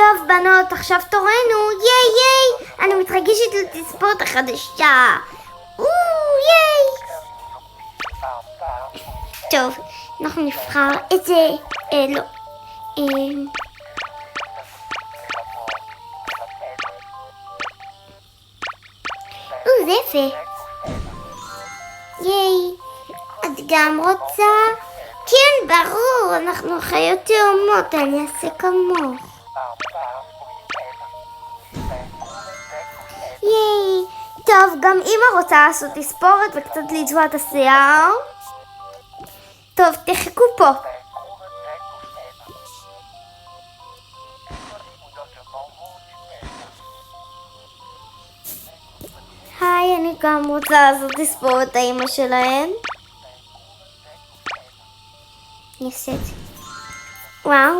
טוב, בנות, עכשיו תורנו, ייי! אני מתרגשת לתספורת החדשה. ייי! טוב, אנחנו נבחר את זה, לא. זה יפה. ייי! את גם רוצה? כן, ברור, אנחנו חיות תאומות, אני אעשה כמוך. ייי! טוב, גם אמא רוצה לעשות תספורת וקצת לצבוע את השיער. טוב, תחכו פה. היי, אני גם רוצה לעשות תספורת האמא שלהם. אני אעשה את זה. וואו,